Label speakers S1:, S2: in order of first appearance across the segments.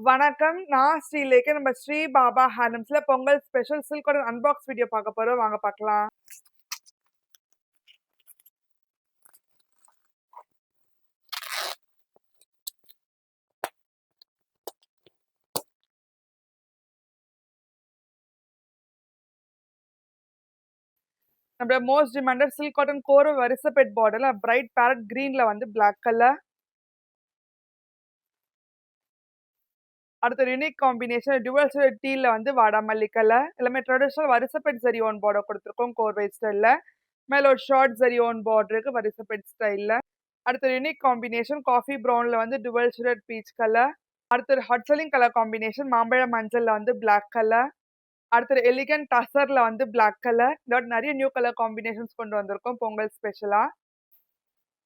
S1: வணக்கம். நான் ஸ்ரீலேகா. நம்ம ஸ்ரீ பாபா ஹேண்ட்லூம்ஸ்ல பொங்கல் ஸ்பெஷல் சில்கோட அன்பாக்ஸ் வீடியோ பார்க்க போறோம். வாங்க பார்க்கலாம். நம்மளோட மோஸ்ட் டிமாண்டட் சில்க் காட்டன் கோர வரிசைப்பெட் பார்டர்ல பிரைட் பேரட் கிரீன்ல வந்து பிளாக் கலர். அடுத்த யூனிக் காம்பினேஷன் டுவல் ஷேட் டீல வந்து வாடாமல்லி கலர். எல்லாமே ட்ரெடிஷனல் வரிசைப்பெட் ஜரி ஓன் பார்டர் கொடுத்துருக்கோம் கோர்வை ஸ்டைல்ல. மேல ஒரு ஷார்ட் ஜரி ஓன் பார்டர் இருக்கு வரிசைப்பெட் ஸ்டைல்ல. அடுத்த யூனிக் காம்பினேஷன் காஃபி ப்ரௌன்ல வந்து டுவல் ஷேட் பீச் கலர். அடுத்த ஹாட் செல்லிங் கலர் காம்பினேஷன் மாம்பழ மஞ்சள்ல வந்து பிளாக் கலர். அடுத்தது எலிகன்ட் டசர்ல வந்து பிளாக் கலர். இதோட நிறைய நியூ கலர் காம்பினேஷன்ஸ் கொண்டு வந்திருக்கோம் பொங்கல் ஸ்பெஷலா.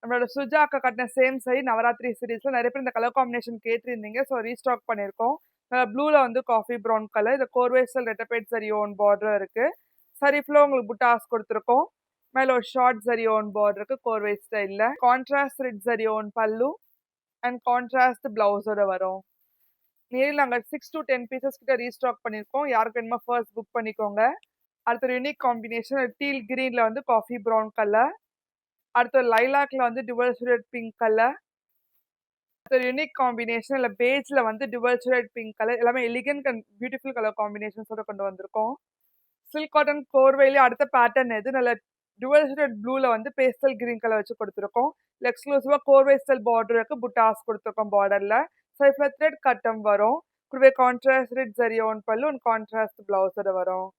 S1: நம்மளோட சுஜா அக்கா கட்டின சேம் சை நவராத்திரி சீரீஸ்ல நிறைய பேர் இந்த கலர் காம்பினேஷன் கேட்டிருந்தீங்க. ஸோ ரீஸ்டாக் பண்ணியிருக்கோம். ப்ளூல வந்து காஃபி ப்ரௌன் கலர். இது கோர்வேஸ்டல் ரெட்டபேட் சரி ஓன் பார்டர் இருக்கு. சரி ஃபுல்லோ உங்களுக்கு புட்டாஸ் கொடுத்துருக்கோம். மேல ஒரு ஷார்ட் சரி ஓன் பார்டர் இருக்கு கோர்வே ஸ்டைல்ல. கான்ட்ராஸ்ட் ரெட் சரி ஓன் பல்லு அண்ட் கான்ட்ராஸ்ட் பிளவுஸோட வரும். நேரில் நாங்கள் 6 to 10 பீசஸ் கிட்ட ரீஸ்டாக் பண்ணியிருக்கோம். யாருக்கு வேணுமோ ஃபர்ஸ்ட் புக் பண்ணிக்கோங்க. அடுத்த யூனிக் காம்பினேஷன் டீல் கிரீன்ல வந்து காஃபி ப்ரௌன் கலர். அடுத்த லைலாக்ல வந்து டுவல் ஷேட் பிங்க் கலர். அடுத்த யூனிக் காம்பினேஷன் இல்லை பேஜ்ல வந்து டுவல் ஷேட் பிங்க் கலர். எல்லாமே எலிகன்ட் அண்ட் பியூட்டிஃபுல் கலர் காம்பினேஷன்ஸோட கொண்டு வந்திருக்கோம். சில்க் காட்டன் கோர்வையிலே அடுத்த பேட்டர்ன் எது நல்ல டுவல் ஷேட் ப்ளூல வந்து பேஸ்டல் கிரீன் கலர் வச்சு கொடுத்துருக்கோம். எக்ஸ்க்ளூசிவா கோர்வை ஸ்டைல் பார்டருக்கு புட்டாஸ் கொடுத்துருக்கோம் பார்டர்ல. சைட்ல த்ரெட் கட்டம் வரும். கூடவே contrast red zari on pallu and contrast பிளவுஸோட வரும்.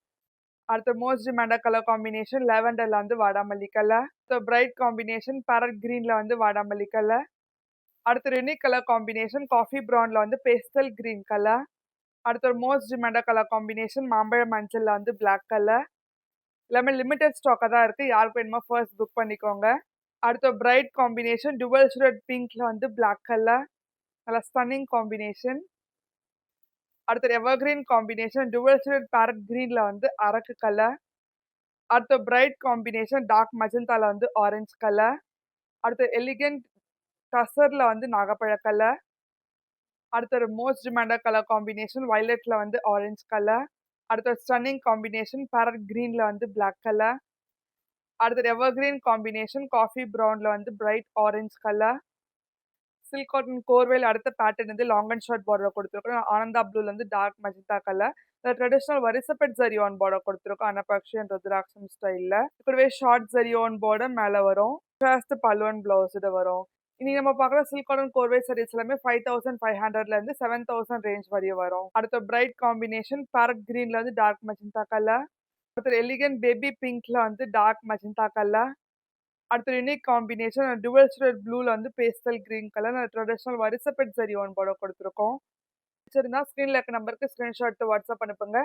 S1: அடுத்த மோஸ்ட் டிமாண்டட் கலர் காம்பினேஷன் லாவெண்டர்ல வந்து வாடாமல்லி colour. So bright combination parrot கிரீன்ல வந்து வாடாமல்லி கலர். அடுத்த யூனிக் கலர் காம்பினேஷன் காஃபி ப்ரௌன்ல வந்து பேஸ்டல் கிரீன் கலர். அடுத்த ஒரு மோஸ்ட் டிமாண்டட் கலர் காம்பினேஷன் மாம்பழ மஞ்சள்ல வந்து பிளாக் கலர். எல்லாமே லிமிடெட் ஸ்டாக்காக தான் இருக்கு. யாருக்கு வேணுமோ ஃபர்ஸ்ட் புக் பண்ணிக்கோங்க. அடுத்த பிரைட் காம்பினேஷன் டுவல் ஷேட் பிங்க்ல வந்து பிளாக் கலர். நல்லா ஸ்டன்னிங் காம்பினேஷன். அடுத்த evergreen combination dual shade parrot கிரீன்ல வந்து அரக்கு கலர். அடுத்த பிரைட் காம்பினேஷன் டார்க் மஜந்தால வந்து ஆரஞ்சு கலர். அடுத்த எலிகன்ட் டசர்ல வந்து நாகப்பழ கலர். அடுத்த ஒரு மோஸ்ட் டிமாண்டட் கலர் காம்பினேஷன் வயலட்ல வந்து ஆரஞ்சு கலர். அடுத்த ஸ்டன்னிங் காம்பினேஷன் பேரட் கிரீன்ல வந்து பிளாக் கலர். அடுத்த எவர்கிரீன் காம்பினேஷன் காஃபி ப்ரௌன்ல வந்து bright orange colour. Silk cotton கோர்வேல் அடுத்த பேட்டர்ன் வந்து லாங் அண்ட் ஷார்ட் பார்டர் கொடுத்துருக்கோம். ஆனந்தா ப்ளூல இருந்து டார்க் மஜந்தா கலர். ட்ரெடிஷனல் வரிசைப்பெட் ஜரி ஆன் பார்டர் கொடுத்துருக்கோம். அனபாக்ஷி அண்ட் ருத்ராட்சம் ஸ்டைல்ல. கூடவே ஷார்ட் ஜரி ஆன் பார்டர் மேல வரும். கான்ட்ராஸ்ட் பல்லு அண்ட் பிளவுஸ் வரும். இனி நம்ம பார்க்குற சில்க் காட்டன் கோர்வே சாரீஸ் எல்லாமே 5500 இருந்து 7000 ரேஞ்ச் வரையும் வரும். அடுத்த பிரைட் காம்பினேஷன் பேரட் கிரீன்ல வந்து டார்க் மஜந்தா கலர். அடுத்த எலிகன்ட் பேபி பிங்க்ல வந்து டார்க் மஜந்தா கலர். அடுத்த யூனிக் காம்பினேஷன் டுவல் ஷேட் ப்ளூல வந்து பேஸ்டல் கிரீன் கலர் ட்ரெடிஷனல் வரிசைப்பெட் ஜரி ஓன் பார்டர் கொடுத்துருக்கோம். பிடிச்சிருந்தா ஸ்க்ரீன்ல இருக்க நம்பருக்கு ஸ்கிரீன்ஷாட் வாட்ஸ்அப் அனுப்புங்க.